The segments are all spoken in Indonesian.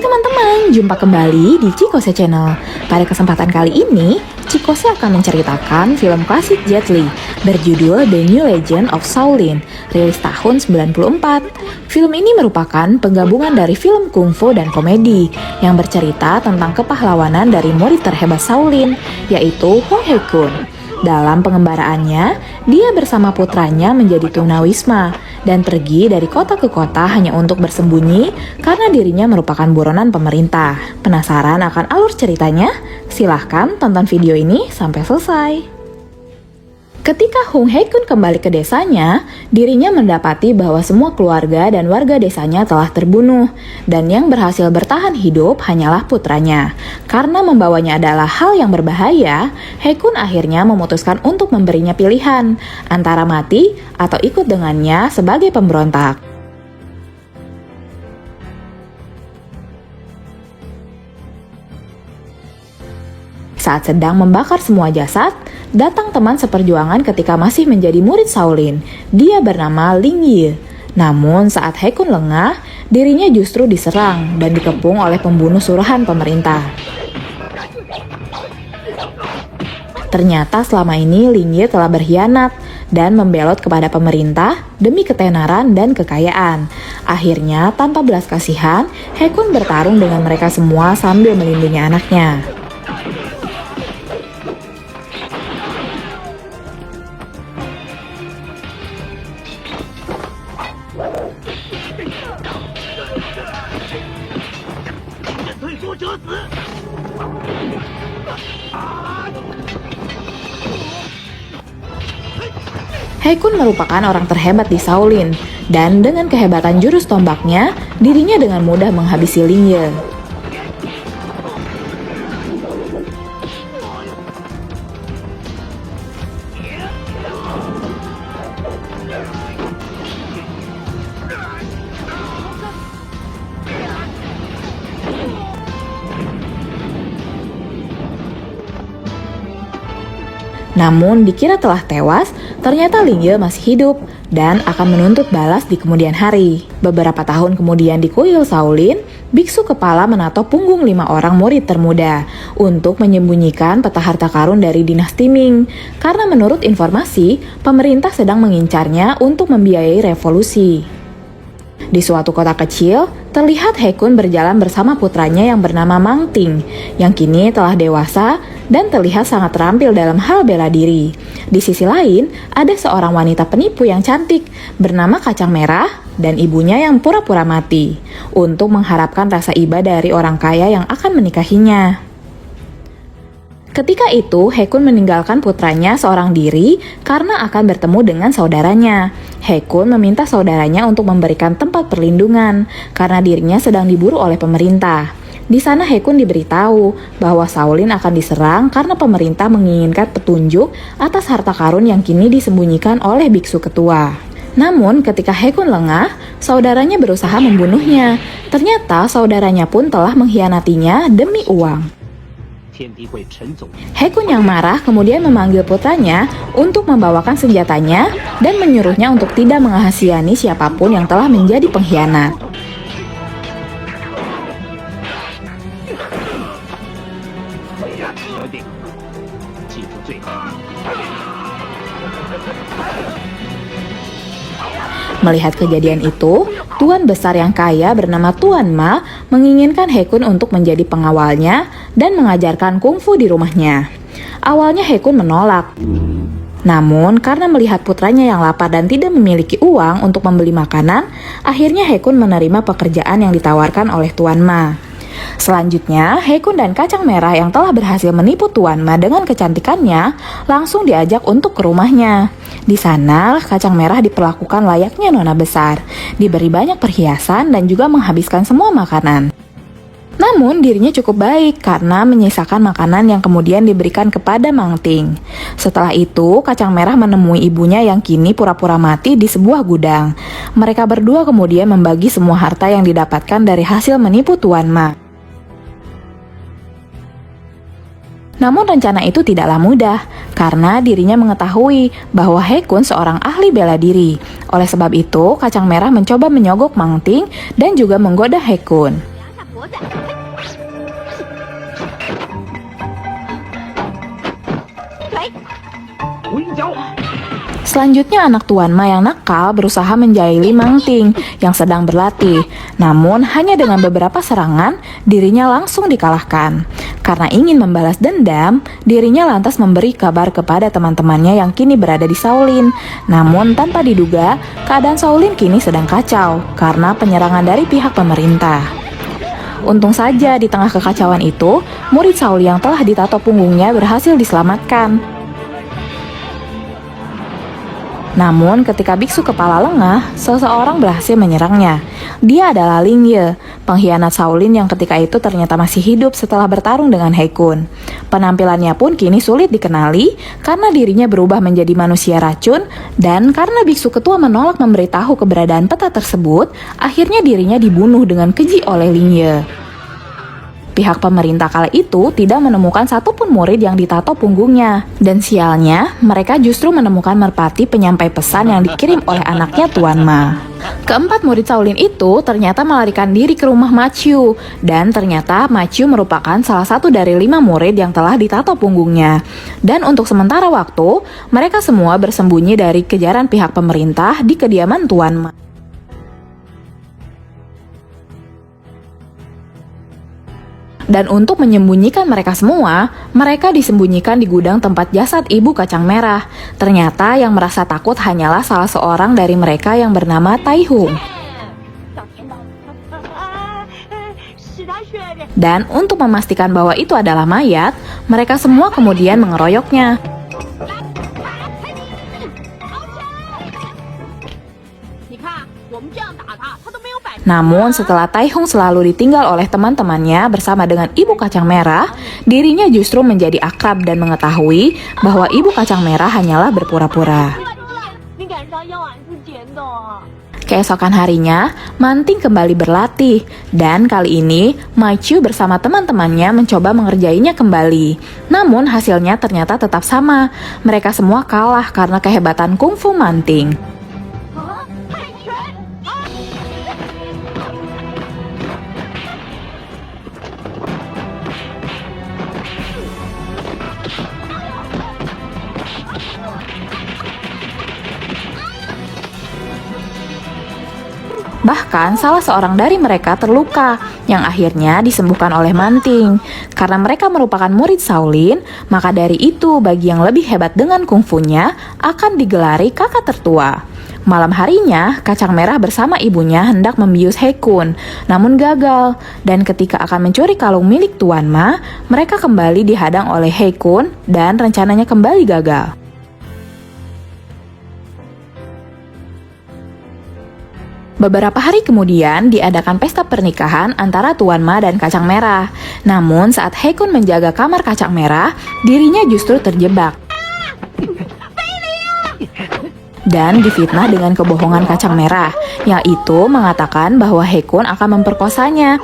teman-teman, jumpa kembali di Cikose Channel. Pada kesempatan kali ini, Cikose akan menceritakan film klasik Jet Li berjudul The New Legend of Shaolin, rilis tahun 94. Film ini merupakan penggabungan dari film kungfu dan komedi yang bercerita tentang kepahlawanan dari murid terhebat Shaolin, yaitu Hong Hye-kun. Dalam pengembaraannya, dia bersama putranya menjadi tunawisma dan pergi dari kota ke kota hanya untuk bersembunyi karena dirinya merupakan buronan pemerintah. Penasaran akan alur ceritanya? Silahkan tonton video ini sampai selesai. Ketika Hong Hye-kun kembali ke desanya, dirinya mendapati bahwa semua keluarga dan warga desanya telah terbunuh, dan yang berhasil bertahan hidup hanyalah putranya. Karena membawanya adalah hal yang berbahaya, Hye-kun akhirnya memutuskan untuk memberinya pilihan, antara mati atau ikut dengannya sebagai pemberontak. Saat sedang membakar semua jasad, datang teman seperjuangan ketika masih menjadi murid Shaolin. Dia bernama Ling Yi. Namun saat Hye-kun lengah, dirinya justru diserang dan dikepung oleh pembunuh suruhan pemerintah. Ternyata selama ini Ling Yi telah berkhianat dan membelot kepada pemerintah demi ketenaran dan kekayaan. Akhirnya tanpa belas kasihan, Hye-kun bertarung dengan mereka semua sambil melindungi anaknya. Hye-kun merupakan orang terhebat di Shaolin, dan dengan kehebatan jurus tombaknya, dirinya dengan mudah menghabisi Ling Yi. Namun dikira telah tewas, ternyata Ling Yi masih hidup dan akan menuntut balas di kemudian hari. Beberapa tahun kemudian di kuil Shaolin, biksu kepala menato punggung 5 orang murid termuda untuk menyembunyikan peta harta karun dari dinasti Ming. Karena menurut informasi, pemerintah sedang mengincarnya untuk membiayai revolusi. Di suatu kota kecil, terlihat Hye-kun berjalan bersama putranya yang bernama Mang Ting, yang kini telah dewasa dan terlihat sangat terampil dalam hal bela diri. Di sisi lain, ada seorang wanita penipu yang cantik bernama Kacang Merah dan ibunya yang pura-pura mati untuk mengharapkan rasa iba dari orang kaya yang akan menikahinya. Ketika itu, Hye-kun meninggalkan putranya seorang diri karena akan bertemu dengan saudaranya. Hye-kun meminta saudaranya untuk memberikan tempat perlindungan karena dirinya sedang diburu oleh pemerintah. Di sana Hye-kun diberitahu bahwa Shaolin akan diserang karena pemerintah menginginkan petunjuk atas harta karun yang kini disembunyikan oleh biksu ketua. Namun ketika Hye-kun lengah, saudaranya berusaha membunuhnya. Ternyata saudaranya pun telah mengkhianatinya demi uang. Hye-kun yang marah kemudian memanggil putranya untuk membawakan senjatanya dan menyuruhnya untuk tidak mengasihani siapapun yang telah menjadi pengkhianat. Melihat kejadian itu, Tuan Besar yang kaya bernama Tuan Ma menginginkan Hye-kun untuk menjadi pengawalnya dan mengajarkan kungfu di rumahnya. Awalnya Hye-kun menolak. Namun, karena melihat putranya yang lapar dan tidak memiliki uang untuk membeli makanan, akhirnya Hye-kun menerima pekerjaan yang ditawarkan oleh Tuan Ma. Selanjutnya, Hye-kun dan Kacang Merah yang telah berhasil menipu Tuan Ma dengan kecantikannya langsung diajak untuk ke rumahnya. Di sana, Kacang Merah diperlakukan layaknya nona besar, diberi banyak perhiasan dan juga menghabiskan semua makanan. Namun dirinya cukup baik karena menyisakan makanan yang kemudian diberikan kepada Mang Ting. Setelah itu, Kacang Merah menemui ibunya yang kini pura-pura mati di sebuah gudang. Mereka berdua kemudian membagi semua harta yang didapatkan dari hasil menipu Tuan Ma. Namun rencana itu tidaklah mudah, karena dirinya mengetahui bahwa Hye-kun seorang ahli bela diri. Oleh sebab itu, Kacang Merah mencoba menyogok Mang Ting dan juga menggoda Hye-kun. Selanjutnya anak Tuan Ma yang nakal berusaha menjahili Mang Ting yang sedang berlatih. Namun hanya dengan beberapa serangan dirinya langsung dikalahkan. Karena ingin membalas dendam, dirinya lantas memberi kabar kepada teman-temannya yang kini berada di Shaolin. Namun tanpa diduga, keadaan Shaolin kini sedang kacau karena penyerangan dari pihak pemerintah. Untung saja di tengah kekacauan itu, murid Shaolin yang telah ditato punggungnya berhasil diselamatkan. Namun ketika biksu kepala lengah, seseorang berhasil menyerangnya. Dia adalah Ling Ye, pengkhianat Shaolin yang ketika itu ternyata masih hidup setelah bertarung dengan He Kun. Penampilannya pun kini sulit dikenali karena dirinya berubah menjadi manusia racun, dan karena biksu ketua menolak memberitahu keberadaan peta tersebut, akhirnya dirinya dibunuh dengan keji oleh Ling Ye. Pihak pemerintah kala itu tidak menemukan satupun murid yang ditato punggungnya. Dan sialnya, mereka justru menemukan merpati penyampai pesan yang dikirim oleh anaknya Tuan Ma. Keempat murid Shaolin itu ternyata melarikan diri ke rumah Ma Chiu. Dan ternyata Ma Chiu merupakan salah satu dari 5 murid yang telah ditato punggungnya. Dan untuk sementara waktu, mereka semua bersembunyi dari kejaran pihak pemerintah di kediaman Tuan Ma. Dan untuk menyembunyikan mereka semua, mereka disembunyikan di gudang tempat jasad ibu kacang merah. Ternyata yang merasa takut hanyalah salah seorang dari mereka yang bernama Tai Hung. Dan untuk memastikan bahwa itu adalah mayat, mereka semua kemudian mengeroyoknya. Namun setelah Tai Hung selalu ditinggal oleh teman-temannya bersama dengan ibu kacang merah, dirinya justru menjadi akrab dan mengetahui bahwa ibu kacang merah hanyalah berpura-pura. Keesokan harinya, Manting kembali berlatih, dan kali ini Ma Chiu bersama teman-temannya mencoba mengerjainya kembali. Namun hasilnya ternyata tetap sama, mereka semua kalah karena kehebatan kungfu Manting. Bahkan salah seorang dari mereka terluka, yang akhirnya disembuhkan oleh Manting. Karena mereka merupakan murid Shaolin, maka dari itu bagi yang lebih hebat dengan kungfunya akan digelari kakak tertua. Malam harinya, kacang merah bersama ibunya hendak membius He Kun, namun gagal. Dan ketika akan mencuri kalung milik Tuan Ma, mereka kembali dihadang oleh He Kun dan rencananya kembali gagal. Beberapa hari kemudian diadakan pesta pernikahan antara Tuan Ma dan Kacang Merah. Namun saat He Kun menjaga kamar Kacang Merah, dirinya justru terjebak dan difitnah dengan kebohongan Kacang Merah, yaitu mengatakan bahwa He Kun akan memperkosanya.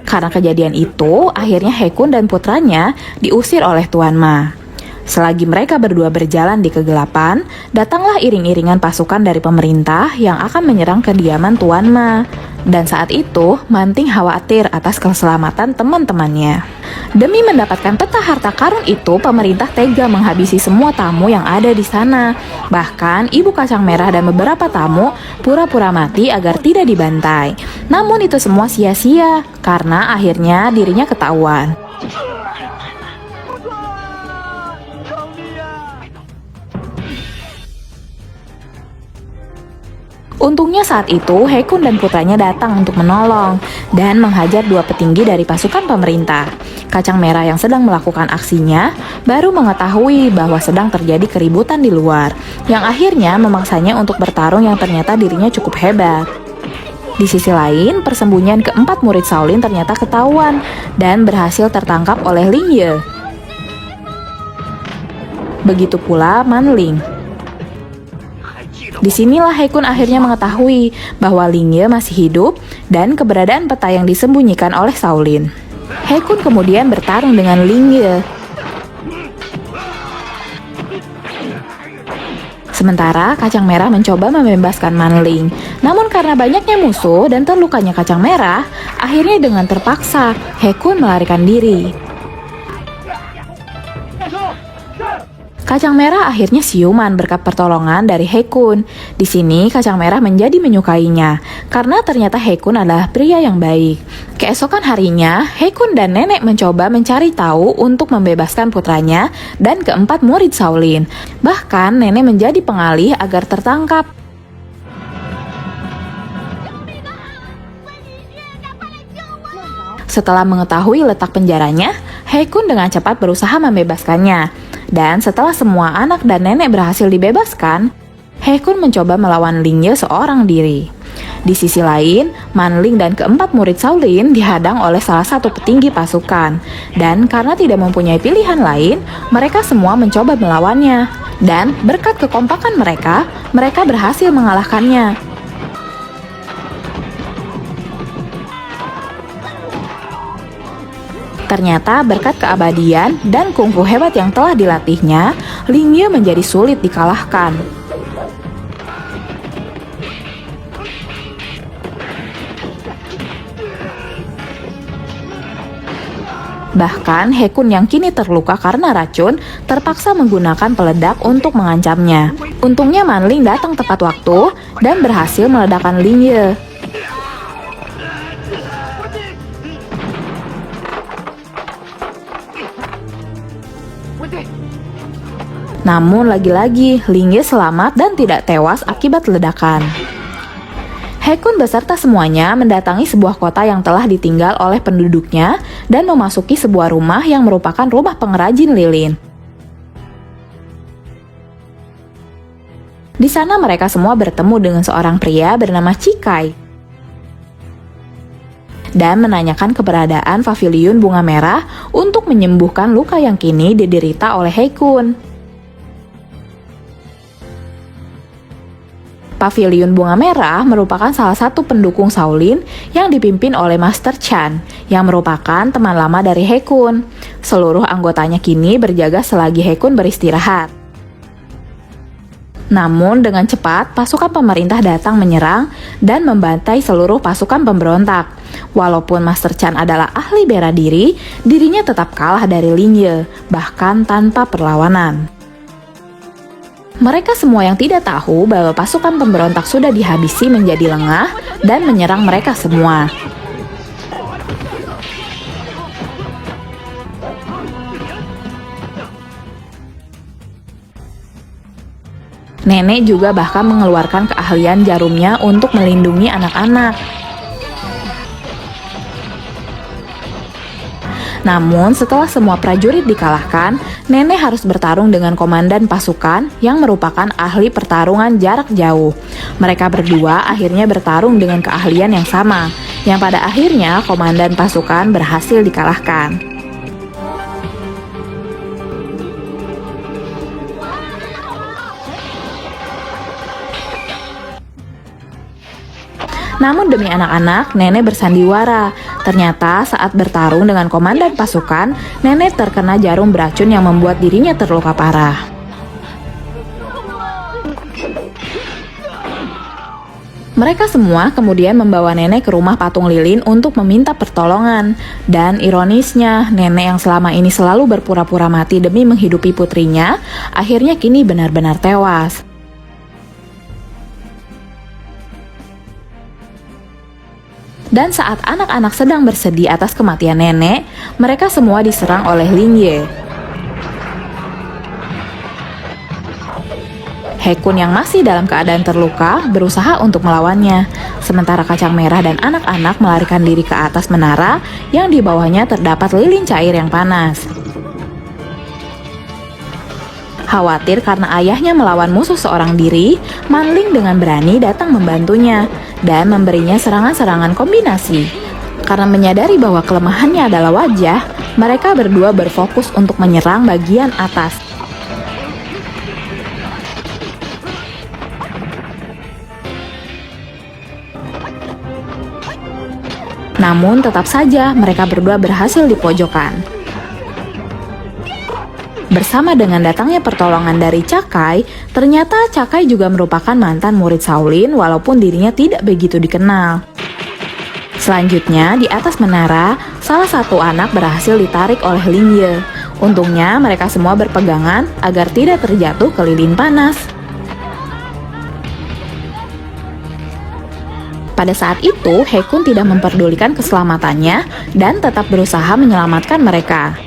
Karena kejadian itu, akhirnya He Kun dan putranya diusir oleh Tuan Ma. Selagi mereka berdua berjalan di kegelapan, datanglah iring-iringan pasukan dari pemerintah yang akan menyerang kediaman Tuan Ma. Dan saat itu, Manting khawatir atas keselamatan teman-temannya. Demi mendapatkan peta harta karun itu, pemerintah tega menghabisi semua tamu yang ada di sana. Bahkan, ibu kacang merah dan beberapa tamu pura-pura mati agar tidak dibantai. Namun itu semua sia-sia, karena akhirnya dirinya ketahuan. Untungnya saat itu, He Kun dan putranya datang untuk menolong dan menghajar 2 petinggi dari pasukan pemerintah. Kacang merah yang sedang melakukan aksinya baru mengetahui bahwa sedang terjadi keributan di luar, yang akhirnya memaksanya untuk bertarung yang ternyata dirinya cukup hebat. Di sisi lain, persembunyian keempat murid Shaolin ternyata ketahuan dan berhasil tertangkap oleh Ling Ye. Begitu pula Man Ling. Disinilah He Kun akhirnya mengetahui bahwa Ling Ye masih hidup dan keberadaan peta yang disembunyikan oleh Shaolin. He Kun kemudian bertarung dengan Ling Ye. Sementara kacang merah mencoba membebaskan Manling. Namun karena banyaknya musuh dan terlukanya kacang merah, akhirnya dengan terpaksa Haekun melarikan diri. Kacang merah akhirnya siuman berkat pertolongan dari Haekun. Di sini kacang merah menjadi menyukainya karena ternyata Haekun adalah pria yang baik. Keesokan harinya, Haekun dan nenek mencoba mencari tahu untuk membebaskan putranya dan keempat murid Shaolin. Bahkan nenek menjadi pengalih agar tertangkap. Setelah mengetahui letak penjaranya, Haekun dengan cepat berusaha membebaskannya. Dan setelah semua anak dan nenek berhasil dibebaskan, Haekun mencoba melawan Lingye seorang diri. Di sisi lain, Manling dan keempat murid Shaolin dihadang oleh salah satu petinggi pasukan. Dan karena tidak mempunyai pilihan lain, mereka semua mencoba melawannya. Dan berkat kekompakan mereka, mereka berhasil mengalahkannya. Ternyata berkat keabadian dan kungfu hebat yang telah dilatihnya, Lingye menjadi sulit dikalahkan. Bahkan Haekun yang kini terluka karena racun terpaksa menggunakan peledak untuk mengancamnya. Untungnya Manling datang tepat waktu dan berhasil meledakkan Lingye. Namun lagi-lagi Lingye selamat dan tidak tewas akibat ledakan. Haekun beserta semuanya mendatangi sebuah kota yang telah ditinggal oleh penduduknya dan memasuki sebuah rumah yang merupakan rumah pengrajin lilin. Di sana mereka semua bertemu dengan seorang pria bernama Chikai dan menanyakan keberadaan paviliun bunga merah untuk menyembuhkan luka yang kini diderita oleh Haekun. Paviliun bunga merah merupakan salah satu pendukung Shaolin yang dipimpin oleh Master Chan, yang merupakan teman lama dari Haekun. Seluruh anggotanya kini berjaga selagi Haekun beristirahat. Namun dengan cepat, pasukan pemerintah datang menyerang dan membantai seluruh pasukan pemberontak. Walaupun Master Chan adalah ahli bela diri, dirinya tetap kalah dari Lingye, bahkan tanpa perlawanan. Mereka semua yang tidak tahu bahwa pasukan pemberontak sudah dihabisi menjadi lengah dan menyerang mereka semua. Nenek juga bahkan mengeluarkan keahlian jarumnya untuk melindungi anak-anak. Namun setelah semua prajurit dikalahkan, nenek harus bertarung dengan komandan pasukan yang merupakan ahli pertarungan jarak jauh. Mereka berdua akhirnya bertarung dengan keahlian yang sama, yang pada akhirnya komandan pasukan berhasil dikalahkan. Namun demi anak-anak, nenek bersandiwara. Ternyata saat bertarung dengan komandan pasukan, nenek terkena jarum beracun yang membuat dirinya terluka parah. Mereka semua kemudian membawa nenek ke rumah patung lilin untuk meminta pertolongan. Dan ironisnya, nenek yang selama ini selalu berpura-pura mati demi menghidupi putrinya, akhirnya kini benar-benar tewas. Dan saat anak-anak sedang bersedih atas kematian nenek, mereka semua diserang oleh Lingye. Haekun yang masih dalam keadaan terluka berusaha untuk melawannya, sementara kacang merah dan anak-anak melarikan diri ke atas menara yang di bawahnya terdapat lilin cair yang panas. Khawatir karena ayahnya melawan musuh seorang diri, Manling dengan berani datang membantunya dan memberinya serangan-serangan kombinasi. Karena menyadari bahwa kelemahannya adalah wajah, mereka berdua berfokus untuk menyerang bagian atas. Namun tetap saja mereka berdua berhasil dipojokkan. Bersama dengan datangnya pertolongan dari Cakai, ternyata Cakai juga merupakan mantan murid Shaolin walaupun dirinya tidak begitu dikenal. Selanjutnya, di atas menara, salah satu anak berhasil ditarik oleh Ling Ye. Untungnya, mereka semua berpegangan agar tidak terjatuh ke lilin panas. Pada saat itu, He Kun tidak memperdulikan keselamatannya dan tetap berusaha menyelamatkan mereka.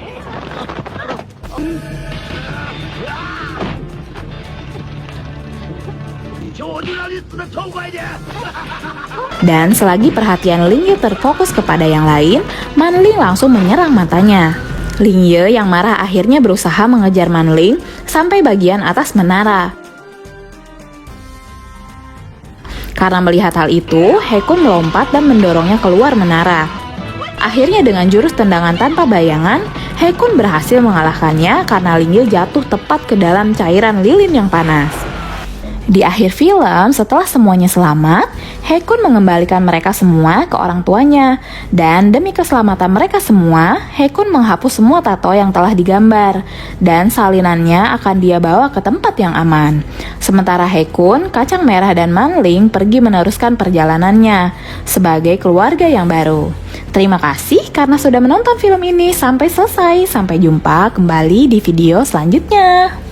Dan selagi perhatian Ling Ye terfokus kepada yang lain, Man Ling langsung menyerang matanya. Ling Ye yang marah akhirnya berusaha mengejar Man Ling sampai bagian atas menara. Karena melihat hal itu, He Kun melompat dan mendorongnya keluar menara. Akhirnya dengan jurus tendangan tanpa bayangan, He Kun berhasil mengalahkannya karena Ling Ye jatuh tepat ke dalam cairan lilin yang panas. Di akhir film, setelah semuanya selamat, He Kun mengembalikan mereka semua ke orang tuanya. Dan demi keselamatan mereka semua, He Kun menghapus semua tato yang telah digambar. Dan salinannya akan dia bawa ke tempat yang aman. Sementara He Kun, Kacang Merah dan Man Ling pergi meneruskan perjalanannya sebagai keluarga yang baru. Terima kasih karena sudah menonton film ini sampai selesai. Sampai jumpa kembali di video selanjutnya.